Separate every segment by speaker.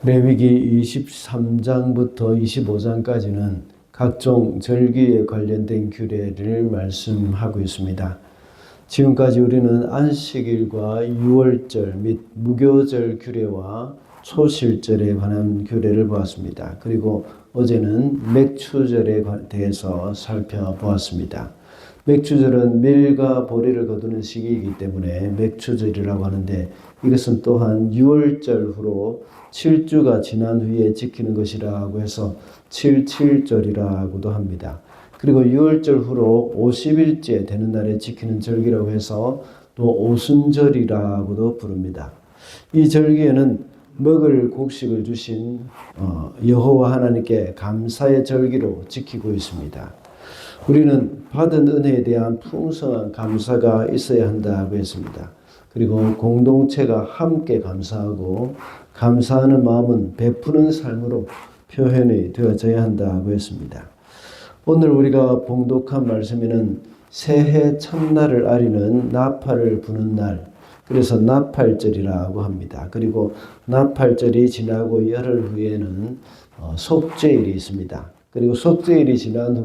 Speaker 1: 레위기 23장부터 25장까지는 각종 절기에 관련된 규례를 말씀하고 있습니다. 지금까지 우리는 안식일과 유월절 및 무교절 규례와 초실절에 관한 규례를 보았습니다. 그리고 어제는 맥추절에 대해서 살펴보았습니다. 맥추절은 밀과 보리를 거두는 시기이기 때문에 맥추절이라고 하는데, 이것은 또한 유월절 후로 7주가 지난 후에 지키는 것이라고 해서 7.7절이라고도 합니다. 그리고 유월절 후로 50일째 되는 날에 지키는 절기라고 해서 또 오순절이라고도 부릅니다. 이 절기에는 먹을 곡식을 주신 여호와 하나님께 감사의 절기로 지키고 있습니다. 우리는 받은 은혜에 대한 풍성한 감사가 있어야 한다고 했습니다. 그리고 공동체가 함께 감사하고 감사하는 마음은 베푸는 삶으로 표현이 되어져야 한다고 했습니다. 오늘 우리가 봉독한 말씀에는 새해 첫날을 아리는 나팔을 부는 날, 그래서 나팔절이라고 합니다. 그리고 나팔절이 지나고 열흘 후에는 속죄일이 있습니다. 그리고 속죄일이 지난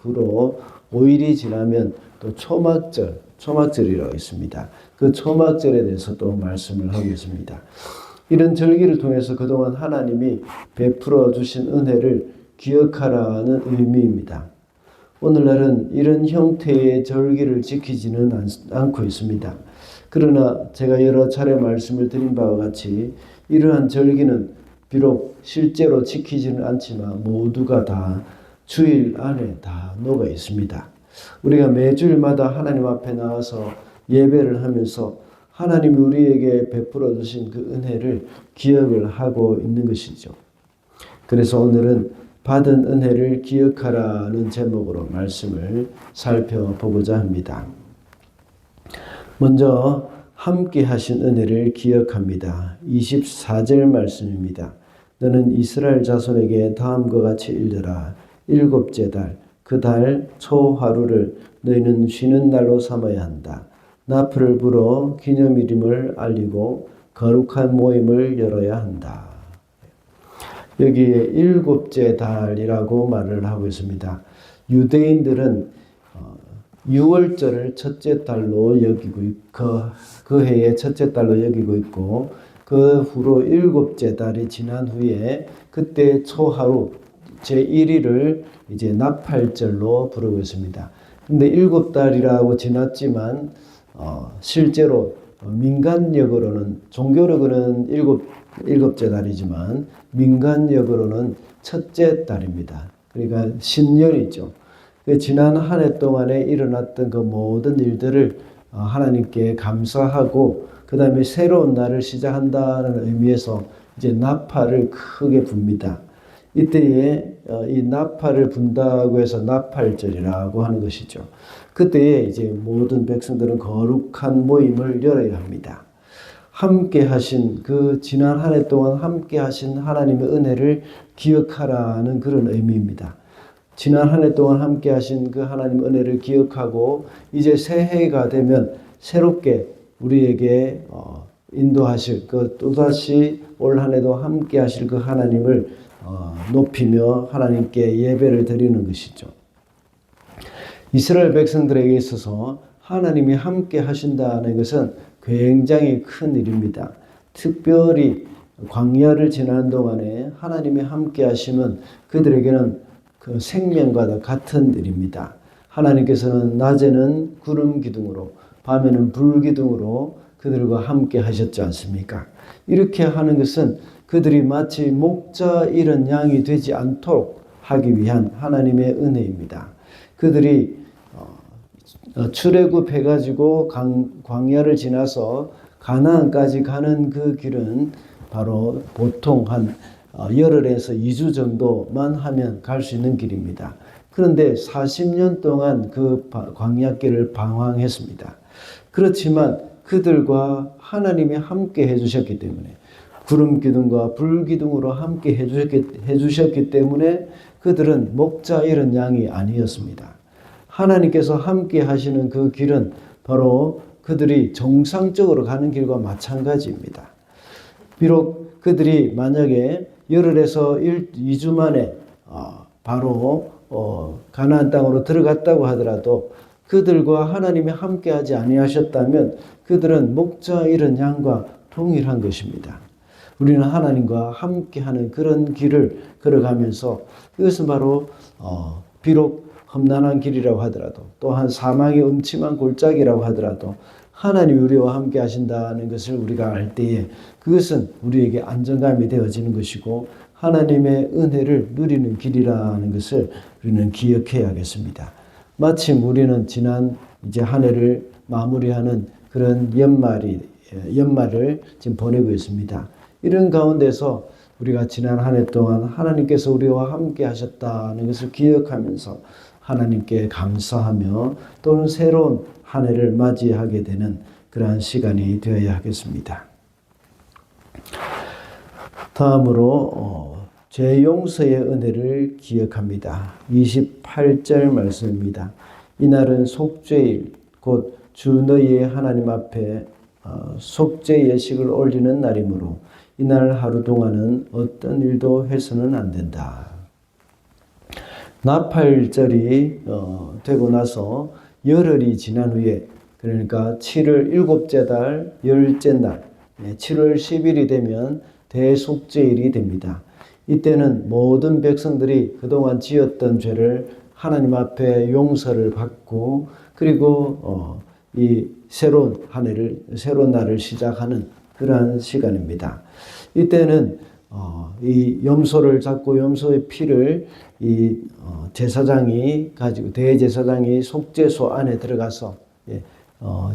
Speaker 1: 후로 5일이 지나면 또 초막절이라고 있습니다. 그 초막절에 대해서 또 말씀을 하고 있습니다. 이런 절기를 통해서 그동안 하나님이 베풀어 주신 은혜를 기억하라는 의미입니다. 오늘날은 이런 형태의 절기를 지키지는 않고 있습니다. 그러나 제가 여러 차례 말씀을 드린 바와 같이 이러한 절기는 비록 실제로 지키지는 않지만 모두가 다 주일 안에 다 녹아 있습니다. 우리가 매주일마다 하나님 앞에 나와서 예배를 하면서 하나님이 우리에게 베풀어 주신 그 은혜를 기억을 하고 있는 것이죠. 그래서 오늘은 받은 은혜를 기억하라는 제목으로 말씀을 살펴보고자 합니다. 먼저 함께 하신 은혜를 기억합니다. 24절 말씀입니다. 너는 이스라엘 자손에게 다음과 같이 일러라. 일곱째 달, 그 달 초하루를 너희는 쉬는 날로 삼아야 한다. 나팔을 불어 기념일임을 알리고 거룩한 모임을 열어야 한다. 여기에 일곱째 달이라고 말을 하고 있습니다. 유대인들은 유월절을 첫째 달로 여기고 그 해의 첫째 달로 여기고 있고, 그 후로 일곱째 달이 지난 후에 그때 초하루 제1일을 이제 나팔절로 부르고 있습니다. 근데 일곱 달이라고 지났지만 실제로 민간력으로는, 종교력으로는 일곱째 달이지만 민간력으로는 첫째 달입니다. 그러니까 신년이죠. 지난 한 해 동안에 일어났던 그 모든 일들을 하나님께 감사하고 그 다음에 새로운 날을 시작한다는 의미에서 이제 나팔을 크게 붑니다. 이때에 이 나팔을 분다고 해서 나팔절이라고 하는 것이죠. 그때에 이제 모든 백성들은 거룩한 모임을 열어야 합니다. 함께 하신 그 지난 한 해 동안 함께 하신 하나님의 은혜를 기억하라는 그런 의미입니다. 지난 한 해 동안 함께 하신 그 하나님의 은혜를 기억하고 이제 새해가 되면 새롭게 우리에게 인도하실 그 또다시 올 한 해도 함께 하실 그 하나님을 높이며 하나님께 예배를 드리는 것이죠. 이스라엘 백성들에게 있어서 하나님이 함께 하신다는 것은 굉장히 큰 일입니다. 특별히 광야를 지나는 동안에 하나님이 함께 하시면 그들에게는 그 생명과 같은 일입니다. 하나님께서는 낮에는 구름 기둥으로 밤에는 불 기둥으로 그들과 함께 하셨지 않습니까? 이렇게 하는 것은 그들이 마치 목자 잃은 양이 되지 않도록 하기 위한 하나님의 은혜입니다. 그들이 출애굽해가지고 광야를 지나서 가나안까지 가는 그 길은 바로 보통 한 열흘에서 2주 정도만 하면 갈 수 있는 길입니다. 그런데 40년 동안 그 광야길을 방황했습니다. 그렇지만 그들과 하나님이 함께 해주셨기 때문에, 구름 기둥과 불 기둥으로 함께 해주셨기 때문에 그들은 목자 잃은 양이 아니었습니다. 하나님께서 함께 하시는 그 길은 바로 그들이 정상적으로 가는 길과 마찬가지입니다. 비록 그들이 만약에 열흘에서 2주 만에 바로 가나안 땅으로 들어갔다고 하더라도 그들과 하나님이 함께하지 아니하셨다면 그들은 목자 잃은 양과 동일한 것입니다. 우리는 하나님과 함께하는 그런 길을 걸어가면서 이것은 바로 비록 험난한 길이라고 하더라도 또한 사망의 음침한 골짜기라고 하더라도 하나님이 우리와 함께 하신다는 것을 우리가 알 때에 그것은 우리에게 안정감이 되어지는 것이고 하나님의 은혜를 누리는 길이라는 것을 우리는 기억해야겠습니다. 마침 우리는 지난 이제 한 해를 마무리하는 그런 연말을 지금 보내고 있습니다. 이런 가운데서 우리가 지난 한 해 동안 하나님께서 우리와 함께 하셨다는 것을 기억하면서 하나님께 감사하며 또는 새로운 한 해를 맞이하게 되는 그러한 시간이 되어야 하겠습니다. 다음으로 죄 용서의 은혜를 기억합니다. 28절 말씀입니다. 이날은 속죄일 곧 주 너희의 하나님 앞에 속죄 예식을 올리는 날이므로 이날 하루 동안은 어떤 일도 해서는 안 된다. 나팔절이 되고 나서 열흘이 지난 후에 그러니까 7월 7째 달 10째 날 7월 10일이 되면 대속죄일이 됩니다. 이때는 모든 백성들이 그동안 지었던 죄를 하나님 앞에 용서를 받고 그리고 이 새로운 한 해를 새로운 날을 시작하는 그러한 시간입니다. 이때는 이 염소를 잡고 염소의 피를 이 제사장이 가지고 대제사장이 속죄소 안에 들어가서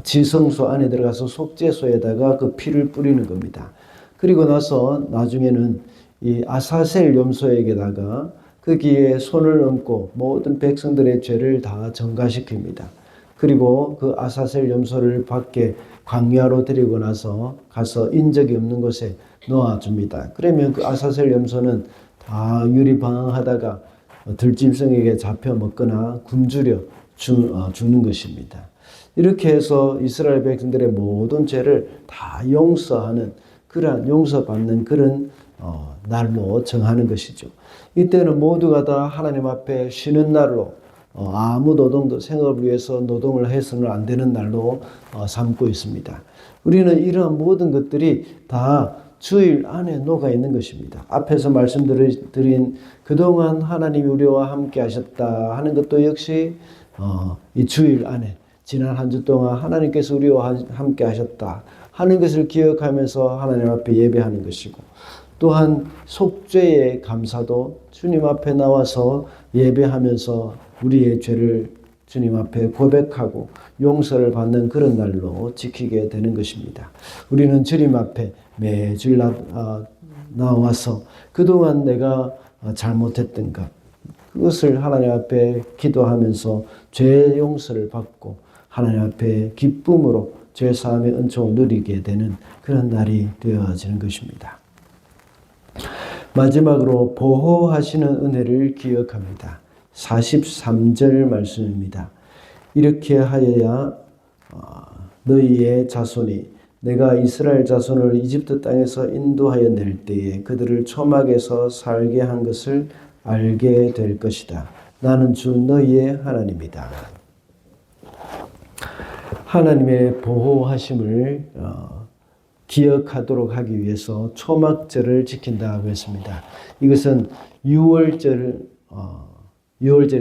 Speaker 1: 지성소 안에 들어가서 속죄소에다가 그 피를 뿌리는 겁니다. 그리고 나서 나중에는 이 아사셀 염소에게다가 거기에 손을 얹고 모든 백성들의 죄를 다 전가시킵니다. 그리고 그 아사셀 염소를 밖에 광야로 데리고 나서 가서 인적이 없는 곳에 놓아줍니다. 그러면 그 아사셀 염소는 다 유리방황하다가 들짐승에게 잡혀 먹거나 굶주려 죽는 것입니다. 이렇게 해서 이스라엘 백성들의 모든 죄를 다 용서하는 그러한 용서받는 그런 날로 정하는 것이죠. 이때는 모두가 다 하나님 앞에 쉬는 날로 아무 노동도 생업을 위해서 노동을 해서는 안 되는 날로 삼고 있습니다. 우리는 이러한 모든 것들이 다 주일 안에 녹아 있는 것입니다. 앞에서 말씀드린 그동안 하나님이 우리와 함께 하셨다 하는 것도 역시 이 주일 안에 지난 한 주 동안 하나님께서 우리와 함께 하셨다 하는 것을 기억하면서 하나님 앞에 예배하는 것이고 또한 속죄의 감사도 주님 앞에 나와서 예배하면서 우리의 죄를 주님 앞에 고백하고 용서를 받는 그런 날로 지키게 되는 것입니다. 우리는 주님 앞에 매주일 나와서 그동안 내가 잘못했던 것 그것을 하나님 앞에 기도하면서 죄 용서를 받고 하나님 앞에 기쁨으로 죄 사함의 은총을 누리게 되는 그런 날이 되어지는 것입니다. 마지막으로 보호하시는 은혜를 기억합니다. 43절 말씀입니다. 이렇게 하여야 너희의 자손이 내가 이스라엘 자손을 이집트 땅에서 인도하여 낼 때에 그들을 초막에서 살게 한 것을 알게 될 것이다. 나는 주 너희의 하나님이다. 하나님의 보호하심을 기억하도록 하기 위해서 초막절을 지킨다고 했습니다. 이것은 6월절이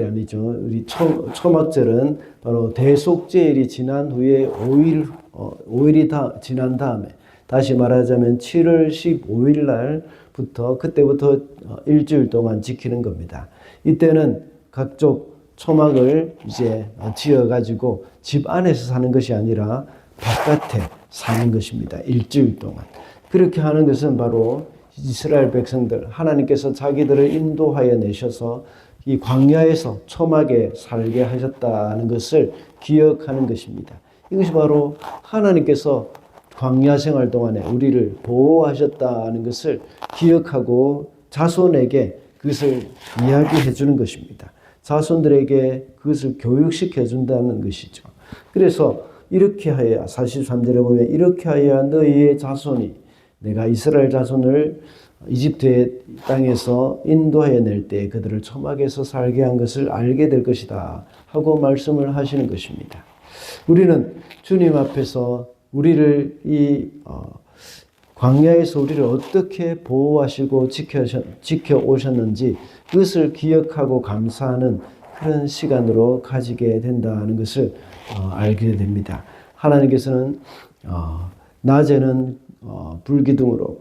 Speaker 1: 아니죠. 우리 초막절은 바로 대속죄일이 지난 후에 5일이 지난 다음에 다시 말하자면 7월 15일 날부터 그때부터 일주일 동안 지키는 겁니다. 이때는 각종 초막을 이제 지어가지고 집 안에서 사는 것이 아니라 바깥에 사는 것입니다. 일주일 동안. 그렇게 하는 것은 바로 이스라엘 백성들, 하나님께서 자기들을 인도하여 내셔서 이 광야에서 초막에 살게 하셨다는 것을 기억하는 것입니다. 이것이 바로 하나님께서 광야 생활 동안에 우리를 보호하셨다는 것을 기억하고 자손에게 그것을 이야기해 주는 것입니다. 자손들에게 그것을 교육시켜 준다는 것이죠. 그래서 이렇게 하여야 43절에 보면 이렇게 하여야 너희의 자손이 내가 이스라엘 자손을 이집트의 땅에서 인도해 낼 때 그들을 초막에서 살게 한 것을 알게 될 것이다 하고 말씀을 하시는 것입니다. 우리는 주님 앞에서 우리를 광야에서 우리를 어떻게 보호하시고 지켜오셨는지 그것을 기억하고 감사하는 그런 시간으로 가지게 된다는 것을 알게 됩니다. 하나님께서는 낮에는 불기둥으로,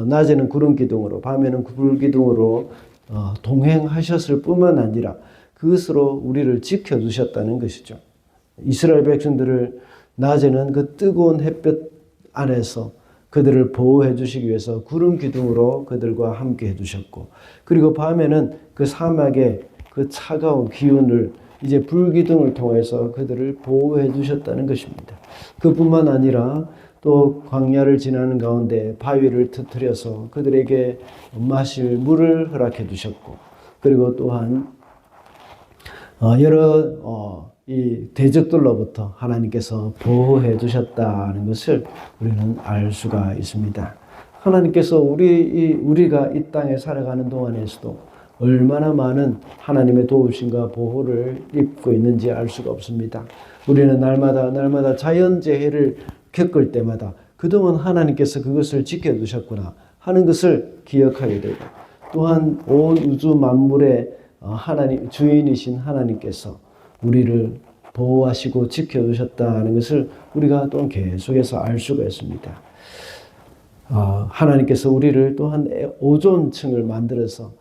Speaker 1: 낮에는 구름 기둥으로, 밤에는 불기둥으로 동행하셨을 뿐만 아니라 그것으로 우리를 지켜주셨다는 것이죠. 이스라엘 백성들을 낮에는 그 뜨거운 햇볕 안에서 그들을 보호해 주시기 위해서 구름 기둥으로 그들과 함께 해주셨고, 그리고 밤에는 그 사막의 그 차가운 기운을 이제 불기둥을 통해서 그들을 보호해 주셨다는 것입니다. 그뿐만 아니라 또 광야를 지나는 가운데 바위를 터뜨려서 그들에게 마실 물을 허락해 주셨고, 그리고 또한 여러 이 대적들로부터 하나님께서 보호해 주셨다는 것을 우리는 알 수가 있습니다. 하나님께서 우리가 이 땅에 살아가는 동안에서도 얼마나 많은 하나님의 도우심과 보호를 입고 있는지 알 수가 없습니다. 우리는 날마다 자연재해를 겪을 때마다 그동안 하나님께서 그것을 지켜주셨구나 하는 것을 기억하게 되고, 또한 온 우주 만물의 하나님, 주인이신 하나님께서 우리를 보호하시고 지켜주셨다는 것을 우리가 또 계속해서 알 수가 있습니다. 하나님께서 우리를 또한 오존층을 만들어서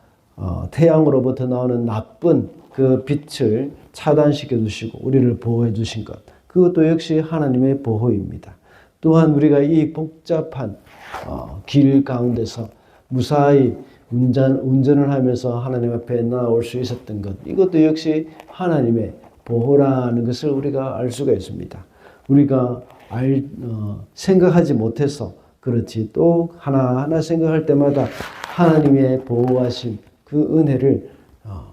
Speaker 1: 태양으로부터 나오는 나쁜 그 빛을 차단시켜 주시고 우리를 보호해 주신 것, 그것도 역시 하나님의 보호입니다. 또한 우리가 이 복잡한 길 가운데서 무사히 운전을 하면서 하나님 앞에 나올 수 있었던 것, 이것도 역시 하나님의 보호라는 것을 우리가 알 수가 있습니다. 우리가 생각하지 못해서 그렇지, 또 하나하나 생각할 때마다 하나님의 보호하심, 그 은혜를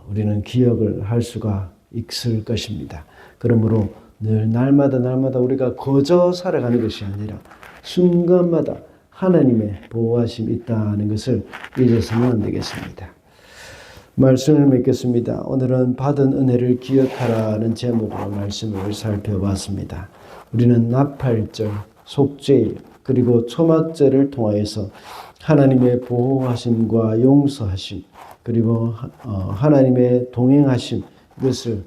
Speaker 1: 우리는 기억을 할 수가 있을 것입니다. 그러므로 늘 날마다 우리가 거저 살아가는 것이 아니라 순간마다 하나님의 보호하심이 있다는 것을 잊어서는 안 되겠습니다. 말씀을 맺겠습니다. 오늘은 받은 은혜를 기억하라는 제목으로 말씀을 살펴봤습니다. 우리는 나팔절, 속죄일, 그리고 초막절을 통하여서 하나님의 보호하심과 용서하심, 그리고 하나님의 동행하심, 이것을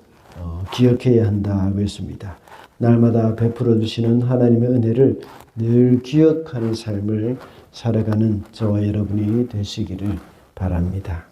Speaker 1: 기억해야 한다고 했습니다. 날마다 베풀어 주시는 하나님의 은혜를 늘 기억하는 삶을 살아가는 저와 여러분이 되시기를 바랍니다.